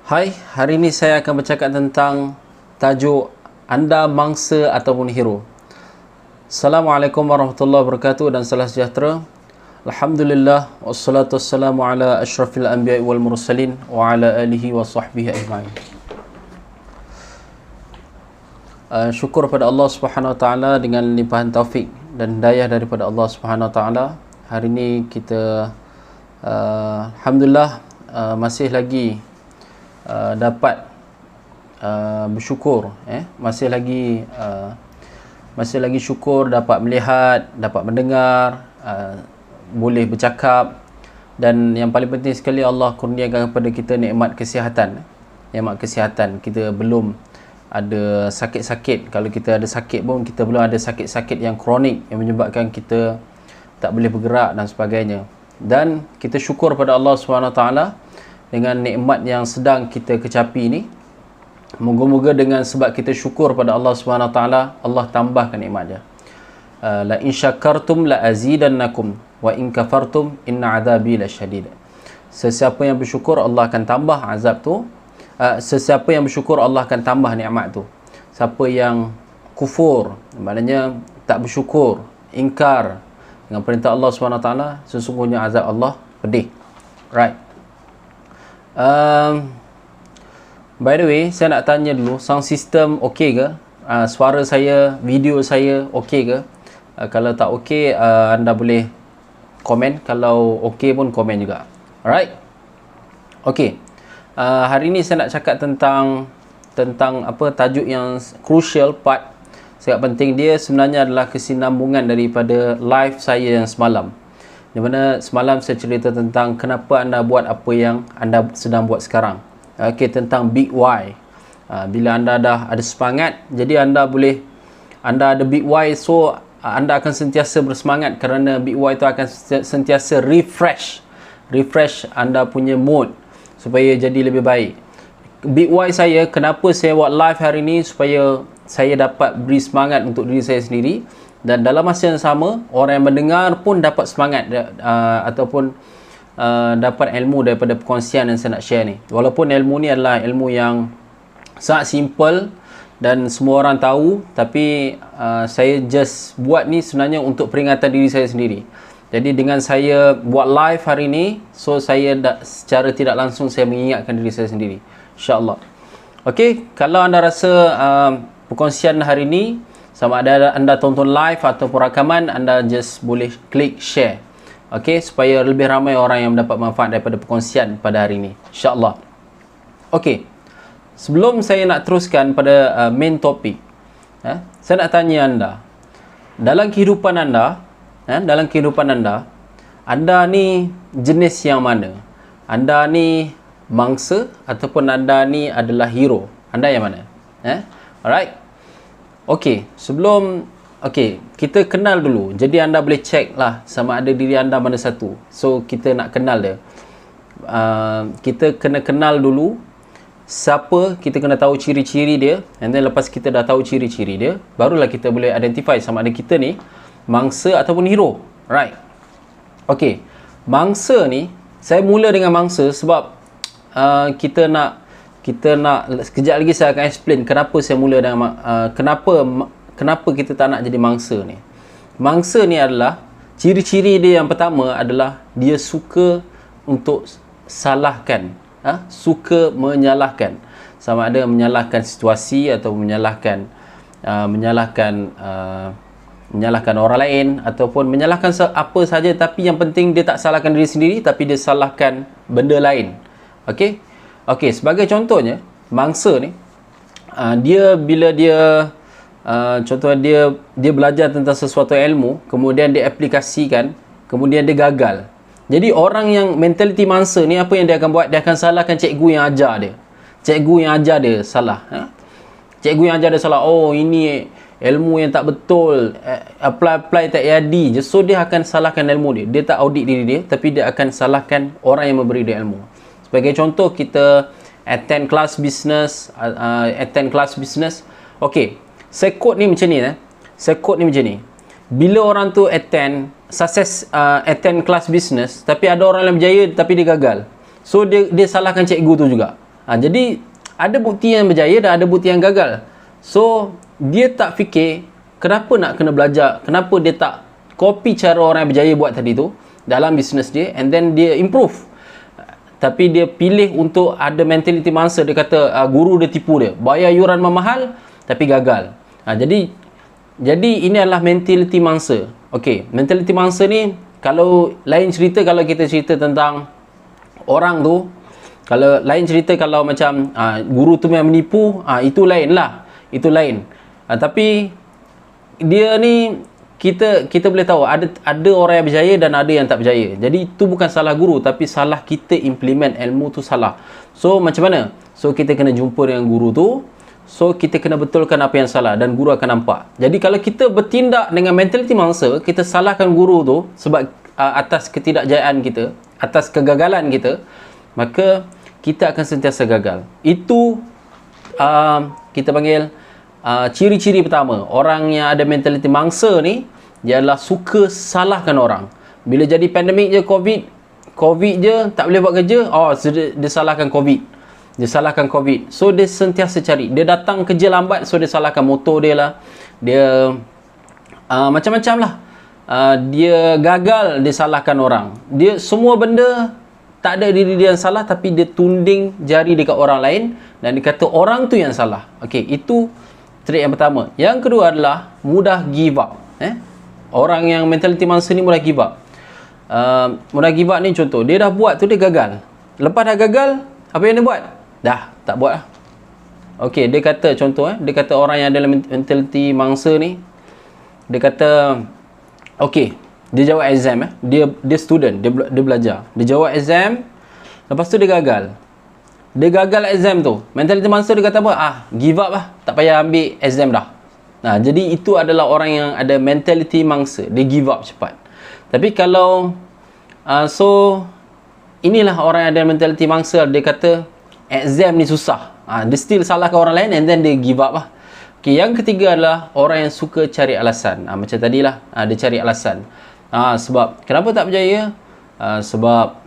Hai, hari ini saya akan bercakap tentang tajuk anda mangsa ataupun hero. Assalamualaikum warahmatullahi wabarakatuh dan salam sejahtera. Alhamdulillah wassalatu wassalamu ala asyrafil anbiya'i wal mursalin wa ala alihi wa sahbihi ajma'in. Syukur pada Allah Subhanahu wa taala dengan limpahan taufik dan hidayah daripada Allah Subhanahu wa taala. Hari ini kita alhamdulillah masih lagi dapat bersyukur, masih lagi syukur dapat melihat, dapat mendengar, boleh bercakap, dan yang paling penting sekali Allah kurniakan kepada kita nikmat kesihatan. Nikmat kesihatan, kita belum ada sakit-sakit. Kalau kita ada sakit pun, kita belum ada sakit-sakit yang kronik yang menyebabkan kita tak boleh bergerak dan sebagainya. Dan kita syukur pada Allah SWT dengan nikmat yang sedang kita kecapi ini. Moga-moga dengan sebab kita syukur pada Allah SWT, Allah tambahkan nikmatnya. La in syakartum la azidannakum wa in kafartum inna azabi lasyadid. Sesiapa yang bersyukur, Allah akan tambah azab tu. Sesiapa yang bersyukur, Allah akan tambah nikmat tu. Siapa yang kufur, maknanya tak bersyukur, ingkar dengan perintah Allah SWT, sesungguhnya azab Allah pedih. Right. By the way, saya nak tanya dulu, sound system okey ke? Suara saya, video saya okey ke? Kalau tak okey, anda boleh komen. Kalau okey pun komen juga. Alright. Okey. Hari ni saya nak cakap tentang apa, tajuk yang crucial part, sangat penting. Dia sebenarnya adalah kesinambungan daripada live saya yang semalam, di mana semalam saya cerita tentang kenapa anda buat apa yang anda sedang buat sekarang. Okey, tentang big why. Bila anda dah ada semangat, jadi anda ada big why, so anda akan sentiasa bersemangat, kerana big why itu akan sentiasa refresh anda punya mood supaya jadi lebih baik. Big why saya, kenapa saya buat live hari ni, supaya saya dapat beri semangat untuk diri saya sendiri, dan dalam masa yang sama orang yang mendengar pun dapat semangat ataupun dapat ilmu daripada perkongsian yang saya nak share ni. Walaupun ilmu ni adalah ilmu yang sangat simple dan semua orang tahu, tapi saya just buat ni sebenarnya untuk peringatan diri saya sendiri. Jadi dengan saya buat live hari ni, so saya secara tidak langsung saya mengingatkan diri saya sendiri, insya-Allah. Okey, kalau anda rasa perkongsian hari ni, sama ada anda tonton live ataupun rakaman, anda just boleh klik share. Okey, supaya lebih ramai orang yang mendapat manfaat daripada perkongsian pada hari ini, insya-Allah. Okey. Sebelum saya nak teruskan pada main topik, saya nak tanya anda, dalam kehidupan anda, anda ni jenis yang mana? Anda ni mangsa ataupun anda ni adalah hero? Anda yang mana? Alright. Okey, kita kenal dulu. Jadi anda boleh check lah sama ada diri anda mana satu. So kita nak kenal dia. Kita kena kenal dulu siapa, kita kena tahu ciri-ciri dia, and then lepas kita dah tahu ciri-ciri dia, barulah kita boleh identify sama ada kita ni mangsa ataupun hero. Right. Okey, mangsa ni, saya mula dengan mangsa sebab kita nak sekejap lagi saya akan explain kenapa saya mula dengan kenapa kita tak nak jadi mangsa ni. Mangsa ni adalah, ciri-ciri dia yang pertama adalah dia suka untuk salahkan, suka menyalahkan, sama ada menyalahkan situasi atau menyalahkan orang lain, ataupun menyalahkan apa saja, tapi yang penting dia tak salahkan diri sendiri, tapi dia salahkan benda lain. Okey, sebagai contohnya, mangsa ni contohnya dia belajar tentang sesuatu ilmu, kemudian dia aplikasikan, kemudian dia gagal. Jadi orang yang mentaliti mangsa ni, apa yang dia akan buat? Dia akan salahkan cikgu yang ajar dia. Cikgu yang ajar dia salah. Cikgu yang ajar dia salah. Oh, ini ilmu yang tak betul, apply tak jadi je. So dia akan salahkan ilmu dia. Dia tak audit diri dia, tapi dia akan salahkan orang yang memberi dia ilmu. Sebagai contoh, kita attend kelas business. Okey, saya quote ni macam ni. Bila orang tu attend kelas business, tapi ada orang yang berjaya tapi dia gagal, so dia salahkan cikgu tu juga. Jadi ada bukti yang berjaya dan ada bukti yang gagal. So dia tak fikir kenapa nak kena belajar, kenapa dia tak copy cara orang yang berjaya buat tadi tu dalam bisnes dia, and then dia improve. Tapi dia pilih untuk ada mentality mangsa. Dia kata guru dia tipu dia, bayar yuran mahal tapi gagal. Jadi ini adalah mentality mangsa. Okey, mentality mangsa ni kalau lain cerita, kalau kita cerita tentang orang tu, kalau lain cerita kalau macam guru tu memang menipu, itu lain lah, itu lain. Tapi dia ni kita boleh tahu ada orang yang berjaya dan ada yang tak berjaya. Jadi itu bukan salah guru, tapi salah kita implement ilmu tu salah. So macam mana? So kita kena jumpa dengan guru tu. So kita kena betulkan apa yang salah dan guru akan nampak. Jadi kalau kita bertindak dengan mentality mangsa, kita salahkan guru tu sebab atas ketidakjayaan kita, atas kegagalan kita, maka kita akan sentiasa gagal. Itu kita panggil ciri-ciri pertama. Orang yang ada mentality mangsa ni, dia adalah suka salahkan orang. Bila jadi pandemik je, COVID je, tak boleh buat kerja, dia salahkan COVID. Dia salahkan COVID. So dia sentiasa cari. Dia datang kerja lambat, so dia salahkan motor dia lah. Dia macam-macam lah. Dia gagal, dia salahkan orang. Dia semua benda tak ada diri dia yang salah, tapi dia tunding jari dekat orang lain dan dia kata orang tu yang salah. Okey, itu trik yang pertama. Yang kedua adalah mudah give up. Orang yang mentality mangsa ni mudah give up. Mudah give up ni contoh, dia dah buat tu, dia gagal. Lepas dah gagal, apa yang dia buat? Dah tak buat lah. Okey, dia kata contoh dia kata orang yang ada mentality mangsa ni, dia kata okey, dia jawab exam dia student, dia belajar, dia jawab exam, lepas tu dia gagal. Dia gagal exam tu, mentality mangsa dia kata apa? Give up lah, tak payah ambil exam dah. Jadi itu adalah orang yang ada mentality mangsa, dia give up cepat. Tapi kalau so inilah orang yang ada mentality mangsa, dia kata exam ni susah, dia still salahkan orang lain and then dia give up lah. Okay, yang ketiga adalah orang yang suka cari alasan. Macam tadilah, dia cari alasan. Sebab kenapa tak berjaya? Sebab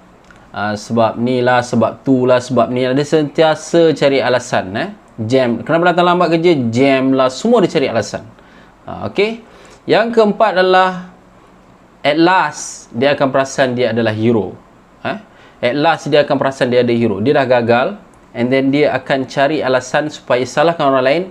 ni lah, sebab tu lah, sebab ni lah. Dia sentiasa cari alasan. Jam. Kenapa datang lambat kerja? Jam lah. Semua dia cari alasan. Okay. Yang keempat adalah at last dia akan perasan dia adalah hero. At last dia akan perasan dia ada hero. Dia dah gagal, and then dia akan cari alasan supaya salahkan orang lain,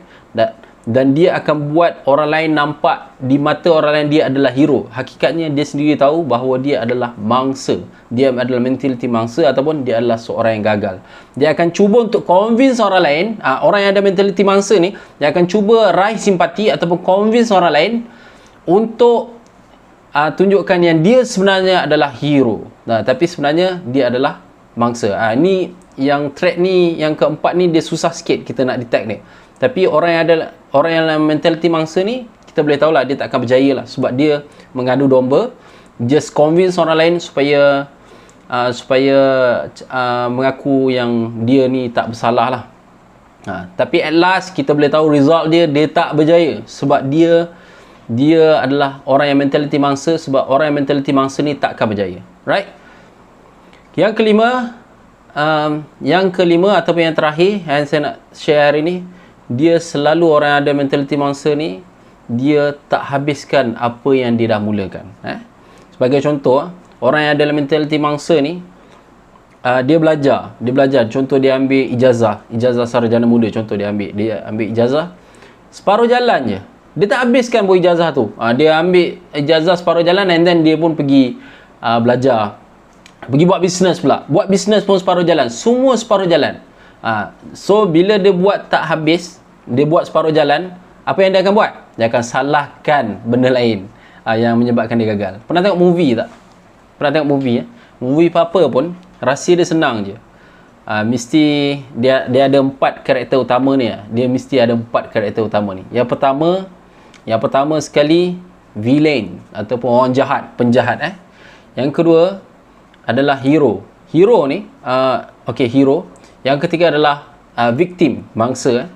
dan dia akan buat orang lain nampak di mata orang lain dia adalah hero. Hakikatnya dia sendiri tahu bahawa dia adalah mangsa. Dia adalah mentality mangsa ataupun dia adalah seorang yang gagal. Dia akan cuba untuk convince orang lain, orang yang ada mentality mangsa ni, dia akan cuba raih simpati ataupun convince orang lain untuk tunjukkan yang dia sebenarnya adalah hero. Tapi sebenarnya dia adalah mangsa. Ni yang threat ni, yang keempat ni dia susah sikit kita nak detect ni. Tapi orang yang ada mentality mangsa ni, kita boleh tahulah dia tak akan berjaya lah, sebab dia mengadu domba, just convince orang lain supaya mengaku yang dia ni tak bersalah lah. Tapi at last kita boleh tahu result dia tak berjaya, sebab dia adalah orang yang mentality mangsa. Sebab orang yang mentality mangsa ni tak akan berjaya. Right? Yang kelima ataupun yang terakhir yang saya nak share hari ni, dia selalu, orang yang ada mentality mangsa ni, dia tak habiskan apa yang dia dah mulakan. Sebagai contoh, orang yang ada mentality mangsa ni, dia belajar. Contoh dia ambil ijazah sarjana muda. Contoh dia ambil ijazah separuh jalan je. Dia tak habiskan pun ijazah tu. Dia ambil ijazah separuh jalan, and then dia pun pergi belajar. Pergi buat bisnes pula. Buat bisnes pun separuh jalan. Semua separuh jalan. So bila dia buat tak habis, dia buat separuh jalan, apa yang dia akan buat? Dia akan salahkan benda lain yang menyebabkan dia gagal. Pernah tengok movie tak? Pernah tengok movie? Movie apa-apa pun, rahsia dia senang je. Mesti dia ada 4 karakter utama ni. Dia mesti ada 4 karakter utama ni. Yang pertama sekali, villain ataupun orang jahat, penjahat. Yang kedua adalah hero. Hero ni hero. Yang ketiga adalah victim, mangsa.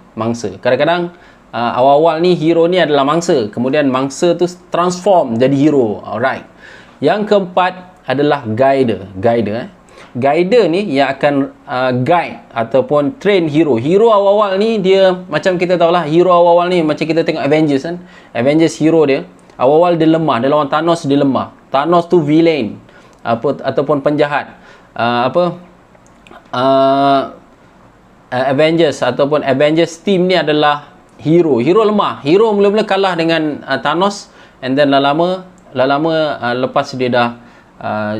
Kadang-kadang awal-awal ni hero ni adalah mangsa, kemudian mangsa tu transform jadi hero. Alright. Yang keempat adalah guide. guider ni yang akan guide ataupun train hero. Hero awal-awal ni dia macam kita tahulah, hero awal-awal ni macam kita tengok Avengers kan. Avengers hero dia awal-awal dia lemah, dia lawan Thanos dia lemah. Thanos tu villain ataupun penjahat. Avengers ataupun Avengers team ni adalah hero lemah. Hero mula-mula kalah dengan Thanos, and then lama-lama lepas dia dah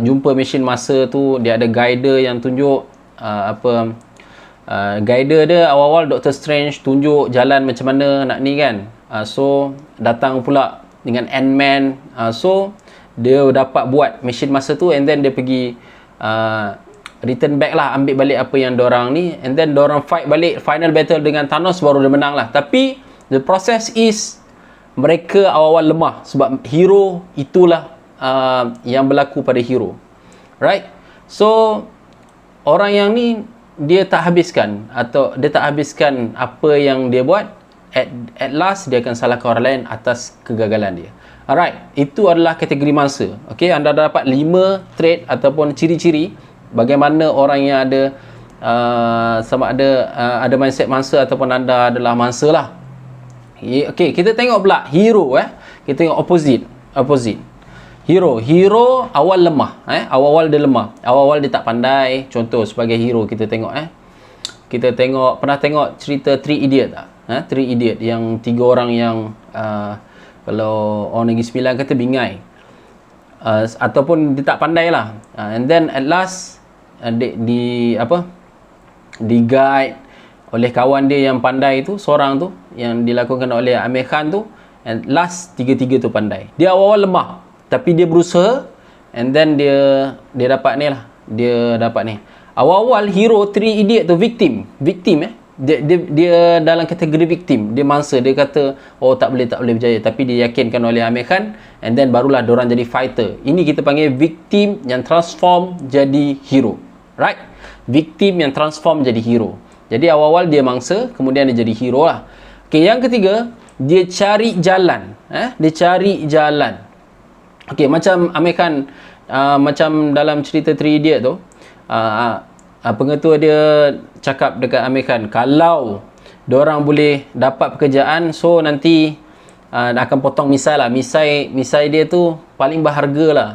jumpa mesin masa tu, dia ada guider yang tunjuk guider dia awal-awal Doctor Strange tunjuk jalan macam mana nak ni kan. So datang pula dengan Ant-Man, so dia dapat buat mesin masa tu, and then dia pergi return back lah, ambil balik apa yang dorang ni, and then dorang fight balik final battle dengan Thanos, baru dia menang lah. Tapi the process is mereka awal-awal lemah sebab hero itulah yang berlaku pada hero, right? So orang yang ni dia tak habiskan apa yang dia buat, at last dia akan salahkan orang lain atas kegagalan dia. Alright, itu adalah kategori mangsa. Okay, anda dapat 5 trait ataupun ciri-ciri bagaimana orang yang ada sama ada mindset mangsa ataupun anda adalah mangsa lah. Okay, kita tengok pula hero. Kita tengok opposite. Hero awal lemah. Awal-awal dia lemah. Awal-awal dia tak pandai. Contoh sebagai hero kita tengok pernah tengok cerita Three Idiot tak? Three Idiot yang 3 orang yang kalau orang Negeri Sembilan kata bingai, ataupun dia tak pandai lah, and then at last di guide oleh kawan dia yang pandai tu, seorang tu yang dilakukan oleh Amir Khan tu, and last tiga-tiga tu pandai. Dia awal-awal lemah tapi dia berusaha, and then dia dapat ni lah, dia dapat ni. Awal-awal hero Three Idiot tu victim dia dalam kategori victim. Dia mangsa, dia kata oh tak boleh berjaya, tapi dia yakinkan oleh Amir Khan, and then barulah diorang jadi fighter. Ini kita panggil victim yang transform jadi hero, right? Victim yang transform jadi hero. Jadi awal-awal dia mangsa, kemudian dia jadi hero lah. Okay, yang ketiga, dia cari jalan. Dia cari jalan. Okay, macam Amir Khan, macam dalam cerita Three Idiot tu, pengetua dia cakap dekat Amir Khan, kalau diorang boleh dapat pekerjaan, so nanti akan potong misai lah. Misai dia tu paling berharga lah.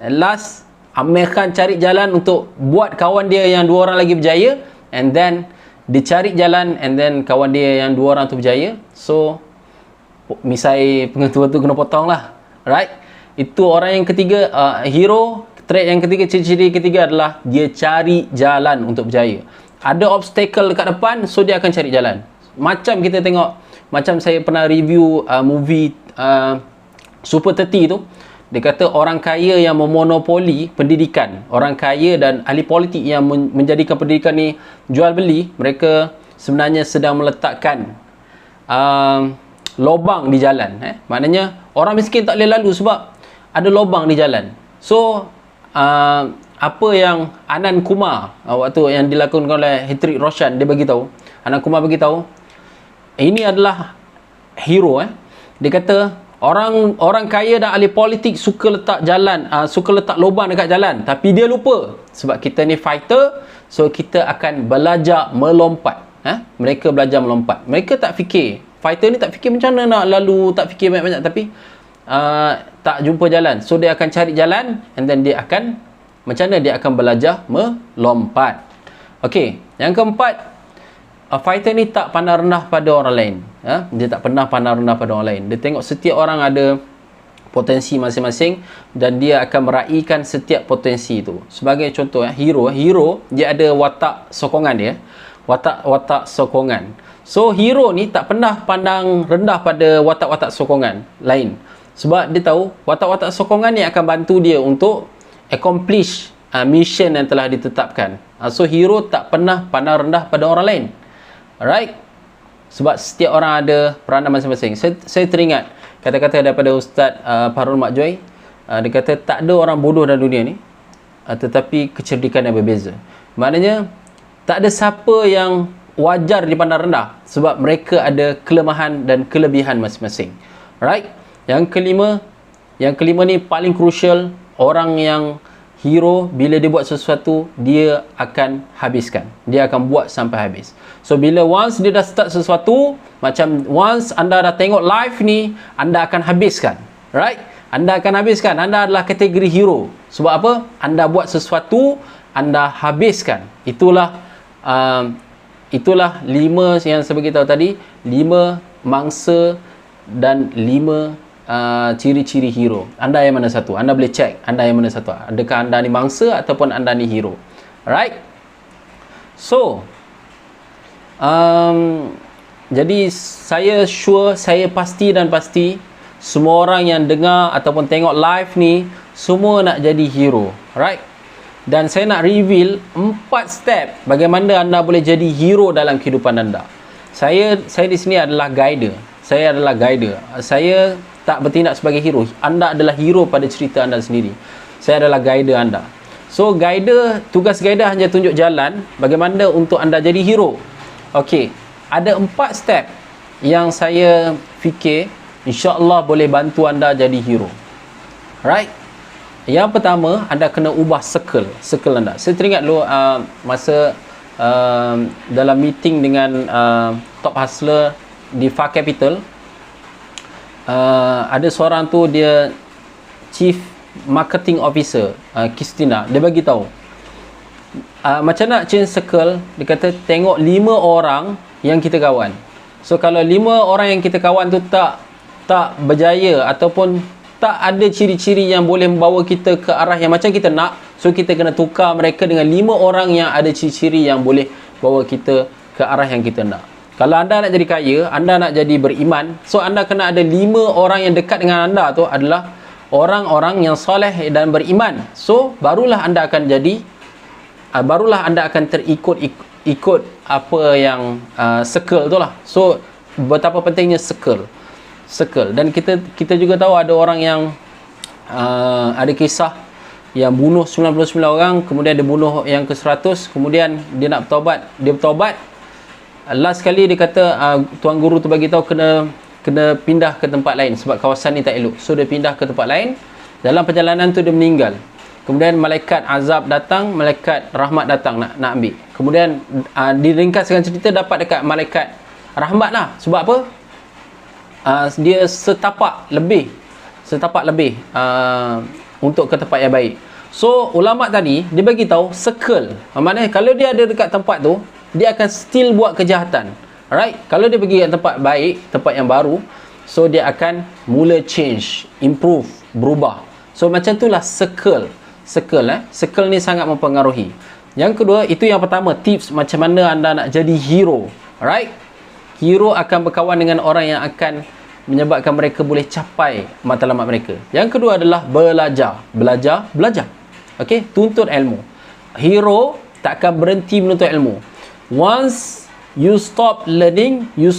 Last, Amir Khan cari jalan untuk buat kawan dia yang 2 orang lagi berjaya, and then dia cari jalan, and then kawan dia yang 2 orang tu berjaya, so misai pengetua tu kena potong lah, right? Itu orang yang ketiga, hero. Trait yang ketiga, ciri-ciri ketiga adalah dia cari jalan untuk berjaya. Ada obstacle dekat depan, so dia akan cari jalan. Macam kita tengok, macam saya pernah review movie Super 30 tu, dia kata orang kaya yang memonopoli pendidikan, orang kaya dan ahli politik yang menjadikan pendidikan ni jual beli, mereka sebenarnya sedang meletakkan lubang di jalan. Maknanya orang miskin tak boleh lalu sebab ada lubang di jalan. So apa yang Anand Kumar waktu yang dilakukan oleh Hrithik Roshan, dia bagi tahu, Anand Kumar bagi tahu, ini adalah hero. Dia kata orang kaya dan ahli politik suka letak lubang dekat jalan, tapi dia lupa sebab kita ni fighter, so kita akan belajar melompat. Mereka belajar melompat. Mereka tak fikir, fighter ni tak fikir macam mana nak lalu, tak fikir banyak-banyak, tapi tak jumpa jalan, so dia akan cari jalan, and then dia akan macam mana dia akan belajar melompat. Okey, yang keempat, fighter ni tak pandang rendah pada orang lain. Dia tak pernah pandang rendah pada orang lain. Dia tengok setiap orang ada potensi masing-masing, dan dia akan meraihkan setiap potensi itu. Sebagai contoh, hero dia ada watak sokongan dia, watak sokongan. So hero ni tak pernah pandang rendah pada watak-watak sokongan lain, sebab dia tahu watak-watak sokongan ni akan bantu dia untuk accomplish mission yang telah ditetapkan. So hero tak pernah pandang rendah pada orang lain. Alright? Sebab setiap orang ada peranan masing-masing. Saya teringat kata-kata daripada Ustaz Fahrul Makjoy. Dia kata tak ada orang bodoh dalam dunia ni, tetapi kecerdikan yang berbeza. Maknanya tak ada siapa yang wajar dipandang rendah, sebab mereka ada kelemahan dan kelebihan masing-masing. Right? Yang kelima ni paling crucial, orang yang hero bila dia buat sesuatu, dia akan habiskan. Dia akan buat sampai habis. So bila once dia dah start sesuatu, macam once anda dah tengok live ni, anda akan habiskan. Right? Anda akan habiskan. Anda adalah kategori hero. Sebab apa? Anda buat sesuatu, anda habiskan. Itulah 5 yang saya beritahu tadi, 5 mangsa dan 5 ciri-ciri hero. Anda yang mana satu? Anda boleh check anda yang mana satu. Adakah anda ni mangsa ataupun anda ni hero? Alright? So jadi saya sure, saya pasti semua orang yang dengar ataupun tengok live ni semua nak jadi hero. Alright? Dan saya nak reveal 4 step bagaimana anda boleh jadi hero dalam kehidupan anda. Saya di sini adalah guider. Saya adalah guider. Saya tak bertindak sebagai hero. Anda adalah hero pada cerita anda sendiri. Saya adalah guider anda. So guider, tugas guider hanya tunjuk jalan bagaimana untuk anda jadi hero. Okey, ada 4 step yang saya fikir insya-Allah boleh bantu anda jadi hero. Right? Yang pertama, anda kena ubah circle anda. Saya teringat dulu masa dalam meeting dengan top hustler di Far Capital, ada seorang tu, dia Chief Marketing Officer, Christina. Dia bagi tahu macam nak change circle. Dia kata tengok 5 orang yang kita kawan. So kalau 5 orang yang kita kawan tu tak berjaya ataupun tak ada ciri-ciri yang boleh membawa kita ke arah yang macam kita nak, so kita kena tukar mereka dengan 5 orang yang ada ciri-ciri yang boleh bawa kita ke arah yang kita nak. Kalau anda nak jadi kaya, anda nak jadi beriman, so anda kena ada 5 orang yang dekat dengan anda tu adalah orang-orang yang soleh dan beriman. So barulah anda akan terikut apa yang circle tu lah. So betapa pentingnya circle. Dan kita juga tahu ada orang yang ada kisah yang bunuh 99 orang, kemudian dia bunuh yang ke-100, kemudian dia nak bertaubat. Last kali dia kata tuan guru tu bagi tahu kena pindah ke tempat lain sebab kawasan ni tak elok. So dia pindah ke tempat lain. Dalam perjalanan tu dia meninggal. Kemudian malaikat azab datang, malaikat rahmat datang nak ambil. Kemudian diringkaskan cerita, dapat dekat malaikat rahmat lah. Sebab apa? Dia setapak lebih untuk ke tempat yang baik. So ulama tadi dia bagi tahu circle. Maknanya kalau dia ada dekat tempat tu, dia akan still buat kejahatan. Alright? Kalau dia pergi ke tempat baik, tempat yang baru, so dia akan mula change, improve, berubah. So macam itulah circle. Circle ni sangat mempengaruhi. Yang kedua, itu yang pertama, tips macam mana anda nak jadi hero. Alright? Hero akan berkawan dengan orang yang akan menyebabkan mereka boleh capai matlamat mereka. Yang kedua adalah belajar. Okey, tuntut ilmu. Hero tak akan berhenti menuntut ilmu. Once you stop learning, you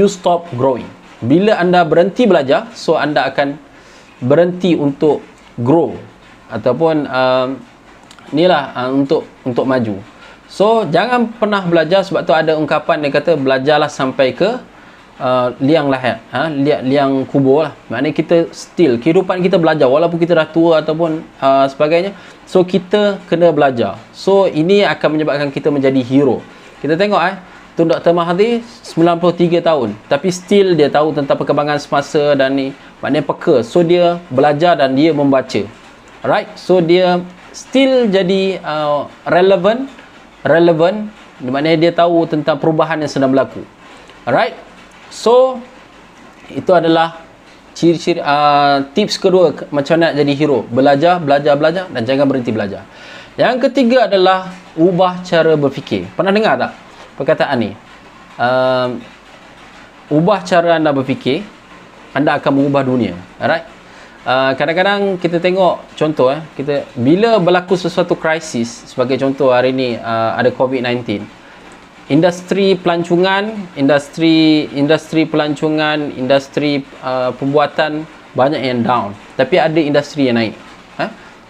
stop growing. Bila anda berhenti belajar, so anda akan berhenti untuk grow ataupun untuk maju. So jangan pernah belajar. Sebab tu ada ungkapan dia kata belajarlah sampai ke liang lahat, liang kubur lah. Maknanya kita still, kehidupan kita belajar walaupun kita dah tua ataupun sebagainya. So kita kena belajar. So ini akan menyebabkan kita menjadi hero. Kita tengok Tun Dr. Mahathir 93 tahun tapi still dia tahu tentang perkembangan semasa dan ni, maknanya peka. So dia belajar dan dia membaca. Alright, so dia still jadi relevant, maknanya dia tahu tentang perubahan yang sedang berlaku. Alright, so itu adalah ciri-ciri tips kedua macam nak jadi hero. Belajar dan jangan berhenti belajar. Yang ketiga adalah ubah cara berfikir. Pernah dengar tak perkataan ni? Ubah cara anda berfikir, anda akan mengubah dunia. Alright? Kadang-kadang kita tengok contoh kita bila berlaku sesuatu krisis, sebagai contoh hari ni ada COVID-19. Industri pelancongan, industri pembuatan banyak yang down, tapi ada industri yang naik.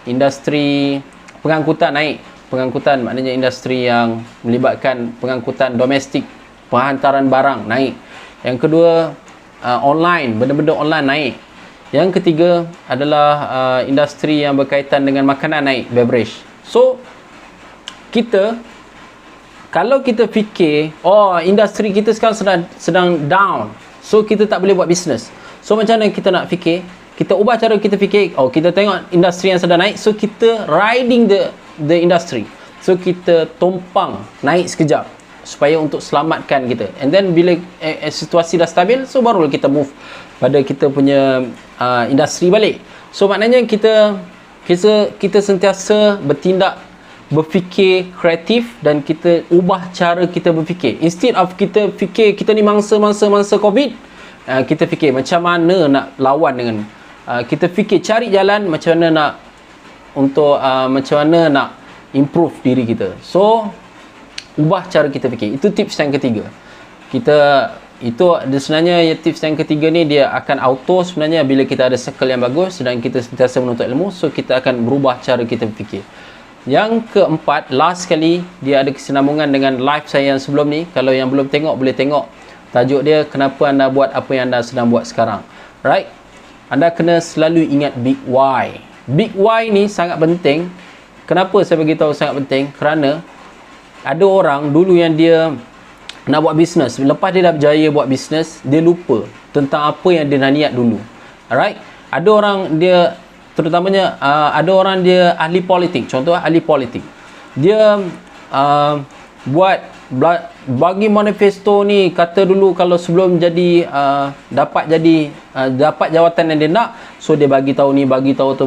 Industri pengangkutan naik. Pengangkutan maknanya industri yang melibatkan pengangkutan domestik, penghantaran barang naik. Yang kedua, online, benda-benda online naik. Yang ketiga adalah industri yang berkaitan dengan makanan naik, beverage. So kalau kita fikir, oh industri kita sekarang sedang down, so kita tak boleh buat bisnes. So macam mana kita nak fikir? Kita ubah cara kita fikir. Oh, kita tengok industri yang sedang naik, so kita riding the industry. So kita tumpang naik sekejap supaya untuk selamatkan kita. And then bila situasi dah stabil, so barulah kita move pada kita punya industri balik. So maknanya kita sentiasa bertindak, berfikir kreatif, dan kita ubah cara kita berfikir. Instead of kita fikir kita ni mangsa COVID, kita fikir macam mana nak lawan dengan, kita fikir cari jalan macam mana nak untuk macam mana nak improve diri kita. So ubah cara kita fikir. Itu tips yang ketiga. Sebenarnya tips yang ketiga ni dia akan auto sebenarnya bila kita ada circle yang bagus dan kita sentiasa menuntut ilmu, so kita akan berubah cara kita berfikir. Yang keempat, last sekali, dia ada kesinambungan dengan live saya yang sebelum ni. Kalau yang belum tengok, boleh tengok. Tajuk dia, kenapa anda buat apa yang anda sedang buat sekarang. Right? Anda kena selalu ingat big why. Big why ni sangat penting. Kenapa saya beritahu sangat penting? Kerana ada orang dulu yang dia nak buat bisnes, lepas dia dah berjaya buat bisnes, dia lupa tentang apa yang dia nak niat dulu. Alright? Ada orang dia, terutamanya ada orang dia ahli politik. Contoh ahli politik, dia bagi manifesto ni, kata dulu kalau sebelum jadi dapat jawatan yang dia nak, so dia bagi tahu ni, bagi tahu tu,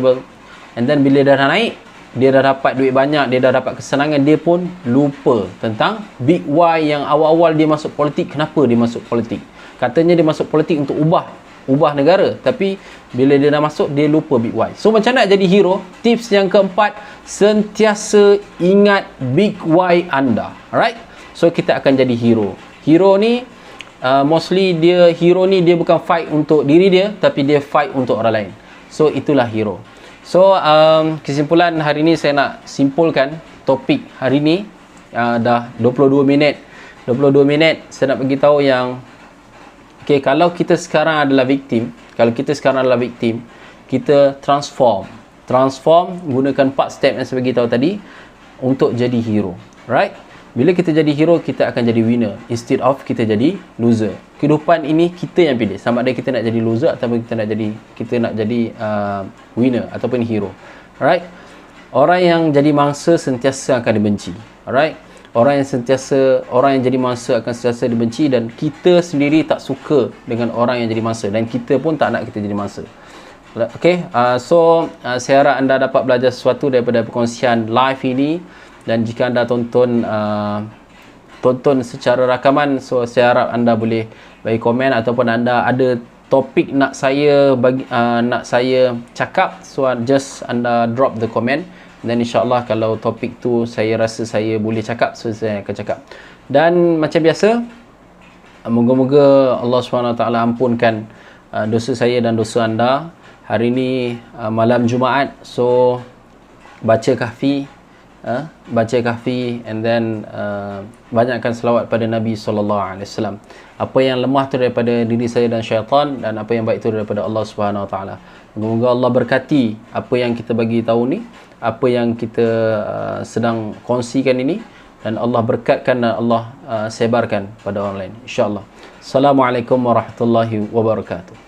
and then bila dah naik, dia dah dapat duit banyak, dia dah dapat kesenangan, dia pun lupa tentang big why yang awal-awal dia masuk politik. Kenapa dia masuk politik? Katanya dia masuk politik untuk ubah negara, tapi bila dia dah masuk, dia lupa big why. So macam nak jadi hero? Tips yang keempat, sentiasa ingat big why anda. Alright? So kita akan jadi hero. Hero ni mostly dia bukan fight untuk diri dia, tapi dia fight untuk orang lain. So itulah hero. So kesimpulan hari ni, saya nak simpulkan topik hari ni. Dah 22 minit saya nak bagi tahu yang okay, kalau kita sekarang adalah victim, kita transform gunakan 4 step yang saya bagi tahu tadi untuk jadi hero. Right? Bila kita jadi hero, kita akan jadi winner instead of kita jadi loser. Kehidupan ini kita yang pilih, sama ada kita nak jadi loser ataupun kita nak jadi winner ataupun hero. Alright? Orang yang jadi mangsa sentiasa akan dibenci. Alright? Orang yang jadi mangsa akan sentiasa dibenci, dan kita sendiri tak suka dengan orang yang jadi mangsa, dan kita pun tak nak kita jadi mangsa. Okay, saya harap anda dapat belajar sesuatu daripada perkongsian live ini. Dan jika anda tonton secara rakaman, so saya harap anda boleh bagi komen, ataupun anda ada topik nak saya cakap, so just anda drop the comment, dan insyaAllah kalau topik tu saya rasa saya boleh cakap, so saya akan cakap. Dan macam biasa, moga-moga Allah SWT ampunkan dosa saya dan dosa anda. Hari ni malam Jumaat, so baca kahfi, and then banyakkan selawat pada Nabi SAW. Apa yang lemah tu daripada diri saya dan syaitan, dan apa yang baik tu daripada Allah Subhanahu Wa Taala. Moga Allah berkati apa yang kita bagi tahu ni, apa yang kita sedang kongsikan ini, dan Allah berkatkan dan Allah sebarkan pada orang lain, insya-Allah. Assalamualaikum warahmatullahi wabarakatuh.